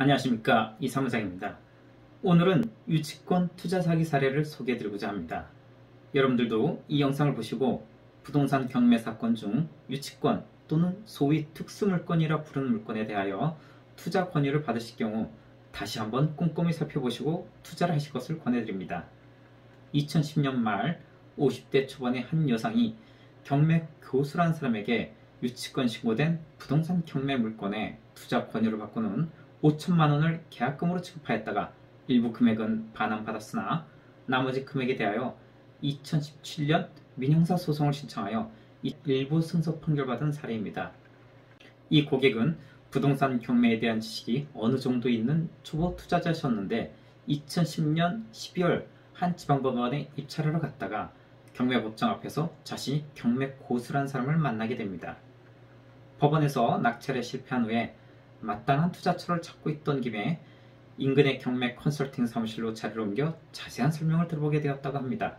안녕하십니까, 이사무장입니다. 오늘은 유치권 투자 사기 사례를 소개해드리고자 합니다. 여러분들도 이 영상을 보시고 부동산 경매 사건 중 유치권 또는 소위 특수물건이라 부르는 물건에 대하여 투자 권유를 받으실 경우 다시 한번 꼼꼼히 살펴보시고 투자를 하실 것을 권해드립니다. 2010년 말 50대 초반의 한 여성이 경매 교수라는 사람에게 유치권 신고된 부동산 경매 물건에 투자 권유를 받고는 5천만 원을 계약금으로 지급하였다가 일부 금액은 반환받았으나 나머지 금액에 대하여 2017년 민형사 소송을 신청하여 일부 승소 판결받은 사례입니다. 이 고객은 부동산 경매에 대한 지식이 어느 정도 있는 초보 투자자셨는데 2010년 12월 한 지방법원에 입찰하러 갔다가 경매법정 앞에서 자신이 경매 고수란 사람을 만나게 됩니다. 법원에서 낙찰에 실패한 후에 마땅한 투자처를 찾고 있던 김에 인근의 경매 컨설팅 사무실로 자리를 옮겨 자세한 설명을 들어보게 되었다고 합니다.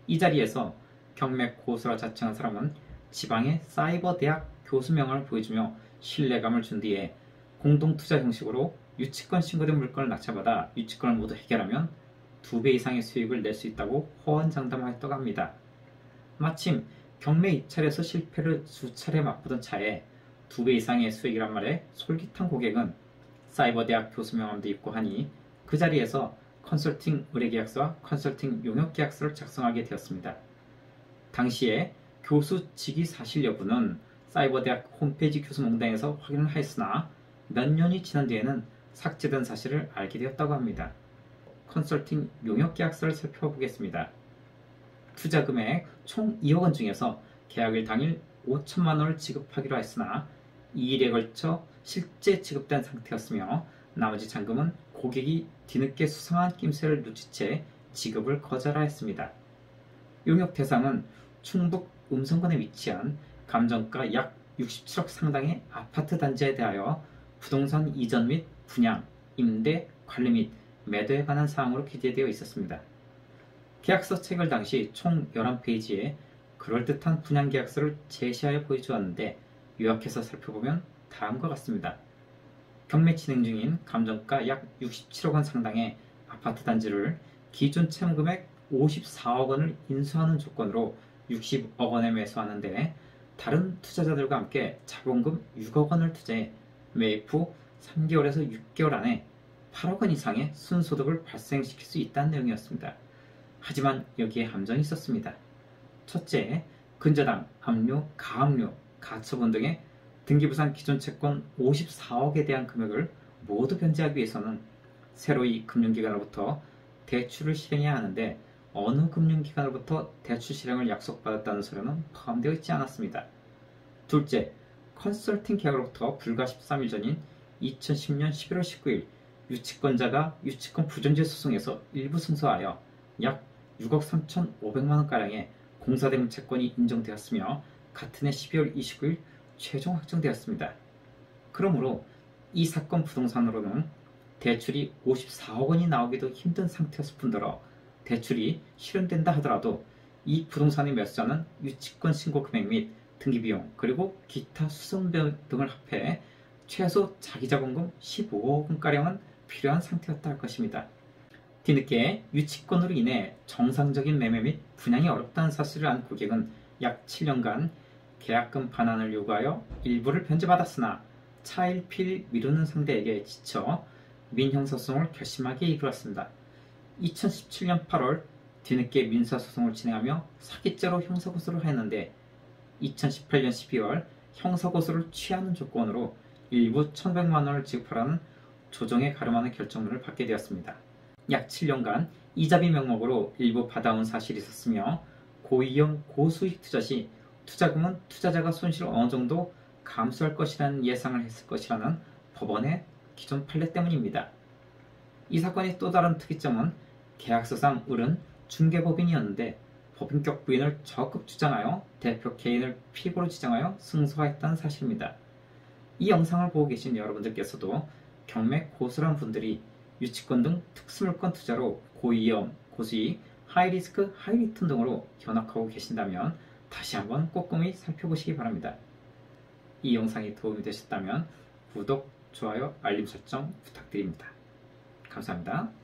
이 자리에서 경매 고수라 자청한 사람은 지방의 사이버 대학 교수 명함을 보여주며 신뢰감을 준 뒤에 공동투자 형식으로 유치권 신고된 물건을 낙찰받아 유치권을 모두 해결하면 2배 이상의 수익을 낼 수 있다고 호언장담하였다고 합니다. 마침 경매 입찰에서 실패를 수차례 맛보던 차에 2배 이상의 수익이란 말에 솔깃한 고객은 사이버대학 교수 명함도 있고 하니 그 자리에서 컨설팅 의뢰계약서와 컨설팅 용역계약서를 작성하게 되었습니다. 당시에 교수 직위 사실 여부는 사이버대학 홈페이지 교수 명단에서 확인을 하였으나 몇 년이 지난 뒤에는 삭제된 사실을 알게 되었다고 합니다. 컨설팅 용역계약서를 살펴보겠습니다. 투자 금액 총 2억 원 중에서 계약일 당일 5천만 원을 지급하기로 했으나 2일에 걸쳐 실제 지급된 상태였으며 나머지 잔금은 고객이 뒤늦게 수상한 낌새를 눈치채 지급을 거절하였습니다. 용역 대상은 충북 음성군에 위치한 감정가 약 67억 상당의 아파트 단지에 대하여 부동산 이전 및 분양, 임대, 관리 및 매도에 관한 사항으로 기재되어 있었습니다. 계약서 체결 당시 총 11페이지에 그럴듯한 분양계약서를 제시하여 보여주었는데 요약해서 살펴보면 다음과 같습니다. 경매 진행 중인 감정가 약 67억 원 상당의 아파트 단지를 기존 채무금액 54억 원을 인수하는 조건으로 60억 원에 매수하는데 다른 투자자들과 함께 자본금 6억 원을 투자해 매입 후 3개월에서 6개월 안에 8억 원 이상의 순소득을 발생시킬 수 있다는 내용이었습니다. 하지만 여기에 함정이 있었습니다. 첫째, 근저당, 압류, 가압류, 가처분 등의 등기부상 기존 채권 54억에 대한 금액을 모두 변제하기 위해서는 새로이 금융기관으로부터 대출을 실행해야 하는데 어느 금융기관으로부터 대출 실행을 약속받았다는 서류는 포함되어 있지 않았습니다. 둘째, 컨설팅 계약으로부터 불과 13일 전인 2010년 11월 19일 유치권자가 유치권 부존재 소송에서 일부 승소하여 약 6억 3,500만 원가량의 공사대금 채권이 인정되었으며 같은 해 12월 29일 최종 확정되었습니다. 그러므로 이 사건 부동산으로는 대출이 54억 원이 나오기도 힘든 상태였을 뿐더러 대출이 실현된다 하더라도 이 부동산의 매수자는 유치권 신고 금액 및 등기비용 그리고 기타 수선비용 등을 합해 최소 자기자본금 15억 원가량은 필요한 상태였다 할 것입니다. 뒤늦게 유치권으로 인해 정상적인 매매 및 분양이 어렵다는 사실을 안 고객은 약 7년간 계약금 반환을 요구하여 일부를 변제받았으나 차일피일 미루는 상대에게 지쳐 민형사소송을 결심하기에 이르렀습니다. 2017년 8월 뒤늦게 민사소송을 진행하며 사기죄로 형사고소를 하였는데 2018년 12월 형사고소를 취하는 조건으로 일부 1,100만 원을 지급하라는 조정에 가름하는 결정문을 받게 되었습니다. 약 7년간 이자비 명목으로 일부 받아온 사실이 있었으며 고위험 고수익 투자 시 투자금은 투자자가 손실을 어느 정도 감수할 것이라는 예상을 했을 것이라는 법원의 기존 판례 때문입니다. 이 사건의 또 다른 특이점은 계약서상 을은 중개법인이었는데 법인격 부인을 적극 주장하여 대표 개인을 피고로 지정하여 승소하였다는 사실입니다. 이 영상을 보고 계신 여러분들께서도 경매 고수란 분들이 유치권 등 특수물건 투자로 고위험, 고수익, 하이리스크, 하이리턴 등으로 현혹하고 계신다면 다시 한번 꼼꼼히 살펴보시기 바랍니다. 이 영상이 도움이 되셨다면 구독, 좋아요, 알림 설정 부탁드립니다. 감사합니다.